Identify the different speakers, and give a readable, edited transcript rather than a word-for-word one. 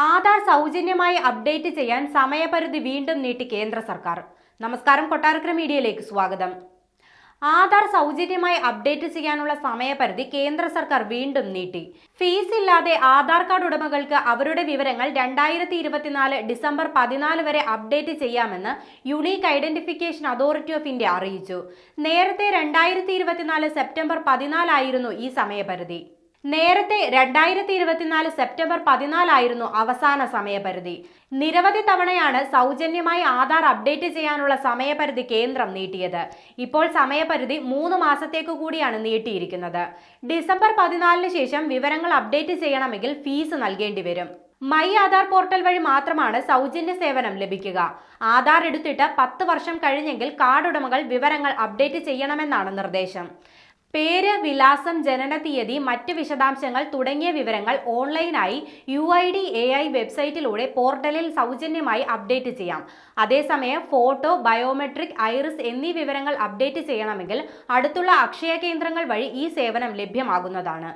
Speaker 1: ആധാർ സൗജന്യമായി അപ്ഡേറ്റ് ചെയ്യാൻ സമയപരിധി വീണ്ടും നീട്ടി കേന്ദ്ര സർക്കാർ. നമസ്കാരം, കൊട്ടാരക്കര മീഡിയയിലേക്ക് സ്വാഗതം. ആധാർ സൗജന്യമായി അപ്ഡേറ്റ് ചെയ്യാനുള്ള സമയപരിധി കേന്ദ്ര സർക്കാർ വീണ്ടും നീട്ടി. ഫീസ് ഇല്ലാതെ ആധാർ കാർഡ് ഉടമകൾക്ക് അവരുടെ വിവരങ്ങൾ 2024 ഡിസംബർ 14 വരെ അപ്ഡേറ്റ് ചെയ്യാമെന്ന് unique identification authority of India അറിയിച്ചു. നേരത്തെ 2024 സെപ്റ്റംബർ 14 ആയിരുന്നു ഈ സമയപരിധി. നേരത്തെ 2024 സെപ്റ്റംബർ 14 ആയിരുന്നു അവസാന സമയപരിധി. നിരവധി തവണയാണ് സൗജന്യമായി ആധാർ അപ്ഡേറ്റ് ചെയ്യാനുള്ള സമയപരിധി കേന്ദ്രം നീട്ടിയത്. ഇപ്പോൾ സമയപരിധി 3 മാസത്തേക്ക് കൂടിയാണ് നീട്ടിയിരിക്കുന്നത്. ഡിസംബർ 14 ശേഷം വിവരങ്ങൾ അപ്ഡേറ്റ് ചെയ്യണമെങ്കിൽ ഫീസ് നൽകേണ്ടി വരും. മൈ ആധാർ പോർട്ടൽ വഴി മാത്രമാണ് സൗജന്യ സേവനം ലഭിക്കുക. ആധാർ എടുത്തിട്ട് 10 വർഷം കഴിഞ്ഞെങ്കിൽ കാർഡ് ഉടമകൾ വിവരങ്ങൾ അപ്ഡേറ്റ് ചെയ്യണമെന്നാണ് നിർദ്ദേശം. പേര്, വിലാസം, ജനനതീയതി, മറ്റ് വിശദാംശങ്ങൾ തുടങ്ങിയ വിവരങ്ങൾ ഓൺലൈനായി UID/AI വെബ്സൈറ്റിലൂടെ പോർട്ടലിൽ സൗജന്യമായി അപ്ഡേറ്റ് ചെയ്യാം. അതേസമയം ഫോട്ടോ, ബയോമെട്രിക്, ഐറിസ് എന്നീ വിവരങ്ങൾ അപ്ഡേറ്റ് ചെയ്യണമെങ്കിൽ അടുത്തുള്ള അക്ഷയ കേന്ദ്രങ്ങൾ വഴി ഈ സേവനം ലഭ്യമാകുന്നതാണ്.